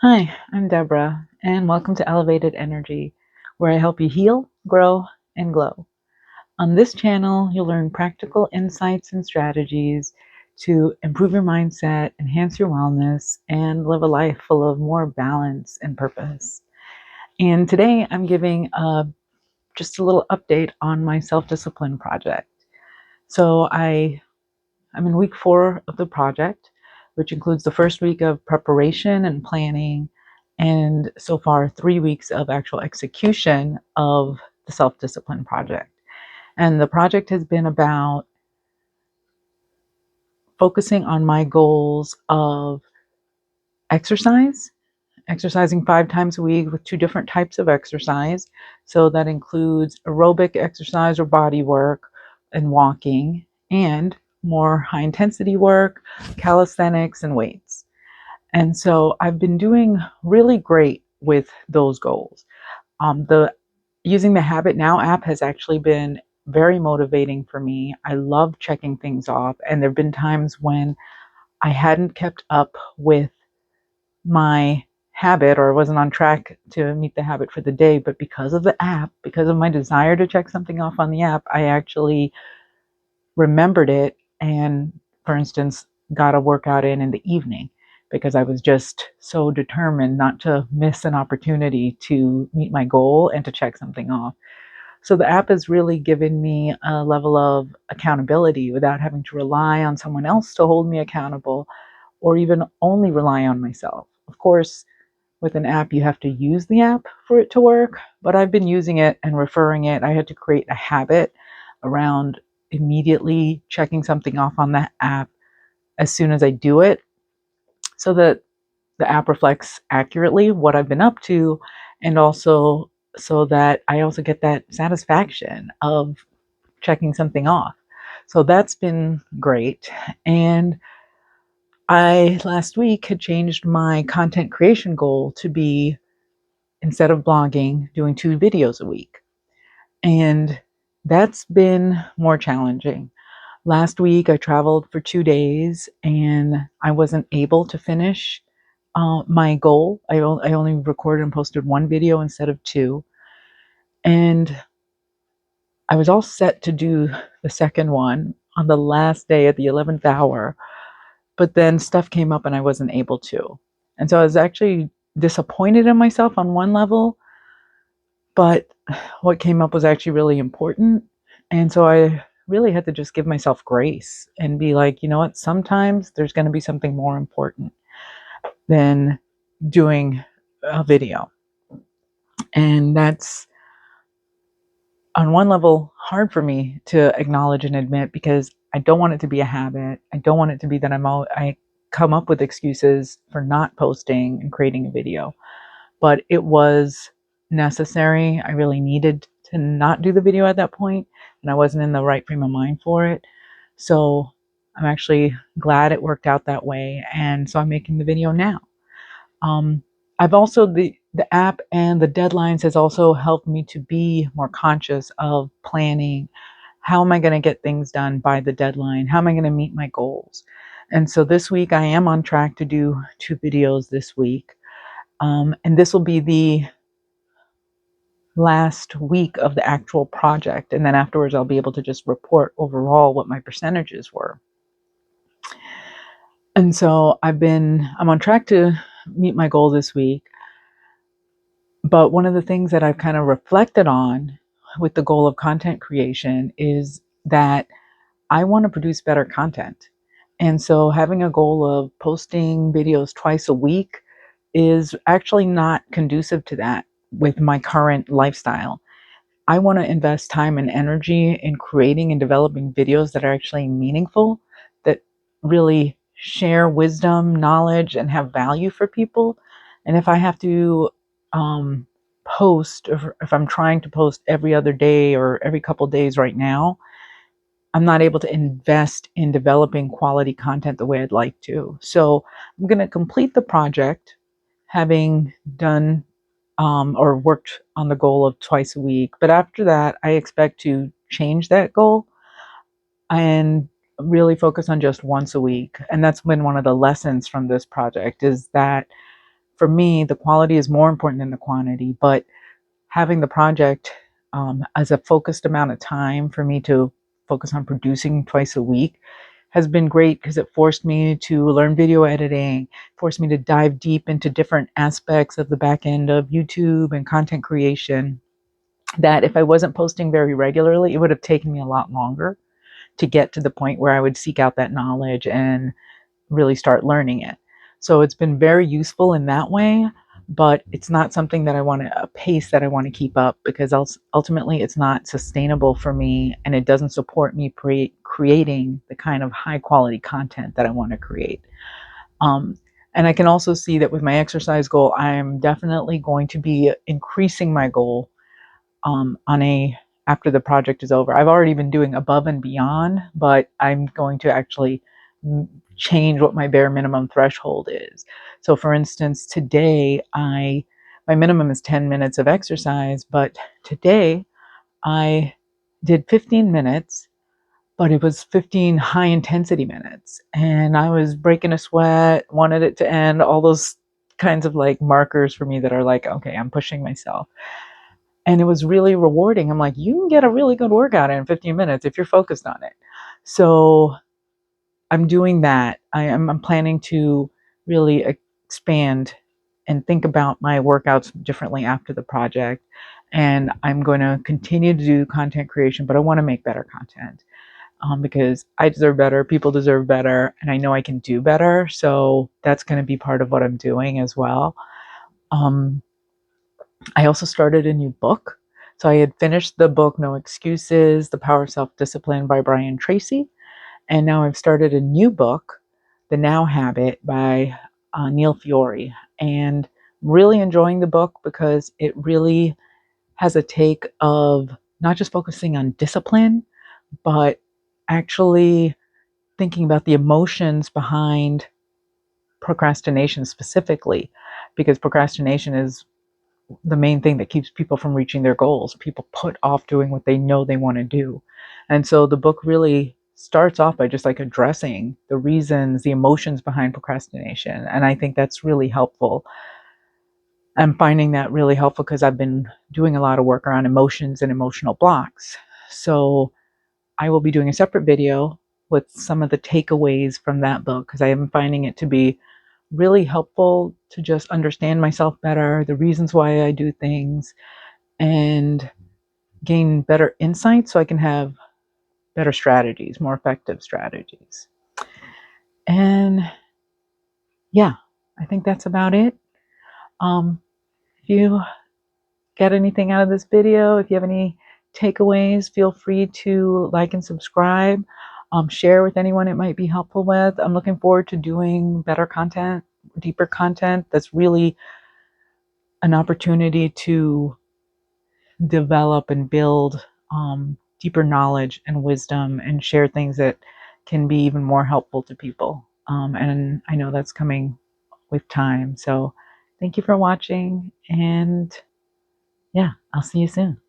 Hi, I'm Deborah, and welcome to Elevated Energy, where I help you heal, grow, and glow. On this channel, you'll learn practical insights and strategies to improve your mindset, enhance your wellness, and live a life full of more balance and purpose. And today, I'm giving just a little update on my self-discipline project. I'm in week 4 of the project, which includes the first week of preparation and planning, and so far 3 weeks of actual execution of the self discipline project. And the project has been about focusing on my goals of exercise, exercising 5 times a week with 2 different types of exercise. So that includes aerobic exercise or body work and walking, and more high intensity work, calisthenics, and weights. And so I've been doing really great with those goals. The Using the Habit Now app has actually been very motivating for me. I love checking things off, and there have been times when I hadn't kept up with my habit or wasn't on track to meet the habit for the day, but because of the app, because of my desire to check something off on the app, I actually remembered it and, for instance, got a workout in the evening because I was just so determined not to miss an opportunity to meet my goal and to check something off. So the app has really given me a level of accountability without having to rely on someone else to hold me accountable or even only rely on myself. Of course, with an app, you have to use the app for it to work, but I've been using it and referring it. I had to create a habit around immediately checking something off on that app as soon as I do it so that the app reflects accurately what I've been up to, and also so that I also get that satisfaction of checking something off. So that's been great. And I last week had changed my content creation goal to be, instead of blogging, doing 2 videos a week. And that's been more challenging. Last week, I traveled for 2 days and I wasn't able to finish my goal. I only recorded and posted 1 video instead of 2. And I was all set to do the second one on the last day at the 11th hour, but then stuff came up and I wasn't able to. And so I was actually disappointed in myself on one level, but what came up was actually really important. And so I really had to just give myself grace and be like, you know what, sometimes there's going to be something more important than doing a video. And that's, on one level, hard for me to acknowledge and admit because I don't want it to be a habit. I don't want it to be that I come up with excuses for not posting and creating a video. But it was necessary. I really needed to not do the video at that point, and I wasn't in the right frame of mind for it. So I'm actually glad it worked out that way, and so I'm making the video now. I've also the app and the deadlines has also helped me to be more conscious of planning. How am I going to get things done by the deadline? How am I going to meet my goals? And so this week I am on track to do 2 videos this week. And this will be the last week of the actual project. And then afterwards, I'll be able to just report overall what my percentages were. And so I'm on track to meet my goal this week. But one of the things that I've kind of reflected on with the goal of content creation is that I want to produce better content. And so having a goal of posting videos twice a week is actually not conducive to that with my current lifestyle. I want to invest time and energy in creating and developing videos that are actually meaningful, that really share wisdom, knowledge, and have value for people. And if I have to post, if I'm trying to post every other day or every couple days right now, I'm not able to invest in developing quality content the way I'd like to. So I'm going to complete the project having done or worked on the goal of twice a week. But after that, I expect to change that goal and really focus on just once a week. And that's been one of the lessons from this project, is that for me, the quality is more important than the quantity, but having the project as a focused amount of time for me to focus on producing twice a week has been great because it forced me to learn video editing, forced me to dive deep into different aspects of the back end of YouTube and content creation that if I wasn't posting very regularly, it would have taken me a lot longer to get to the point where I would seek out that knowledge and really start learning it. So it's been very useful in that way, but it's not something that I want to, a pace that I want to keep up because ultimately it's not sustainable for me and it doesn't support me creating the kind of high quality content that I want to create. Um, and I can also see that with my exercise goal, I'm definitely going to be increasing my goal on a after the project is over. I've already been doing above and beyond, but I'm going to actually change what my bare minimum threshold is. So for instance, today my minimum is 10 minutes of exercise, but today I did 15 minutes, but it was 15 high intensity minutes and I was breaking a sweat, wanted it to end, all those kinds of like markers for me that are like, okay, I'm pushing myself. And it was really rewarding. I'm like, you can get a really good workout in 15 minutes if you're focused on it. So I'm doing that. I'm planning to really expand and think about my workouts differently after the project. And I'm going to continue to do content creation, but I want to make better content because I deserve better, people deserve better, and I know I can do better. So that's going to be part of what I'm doing as well. Um, I also started a new book. So I had finished the book, No Excuses, The Power of Self-Discipline by Brian Tracy. And now I've started a new book, The Now Habit by Neil Fiore. And I'm really enjoying the book because it really has a take of not just focusing on discipline, but actually thinking about the emotions behind procrastination specifically, because procrastination is the main thing that keeps people from reaching their goals. People put off doing what they know they want to do. And so the book really starts off by just like addressing the reasons, the emotions behind procrastination. And I think that's really helpful. I'm finding that really helpful because I've been doing a lot of work around emotions and emotional blocks. So I will be doing a separate video with some of the takeaways from that book because I am finding it to be really helpful to just understand myself better, the reasons why I do things, and gain better insight so I can have better strategies, more effective strategies. And yeah, I think that's about it. If you get anything out of this video, if you have any takeaways, feel free to like and subscribe. Share with anyone it might be helpful with. I'm looking forward to doing better content, deeper content that's really an opportunity to develop and build deeper knowledge and wisdom and share things that can be even more helpful to people. And I know that's coming with time. So thank you for watching. And yeah, I'll see you soon.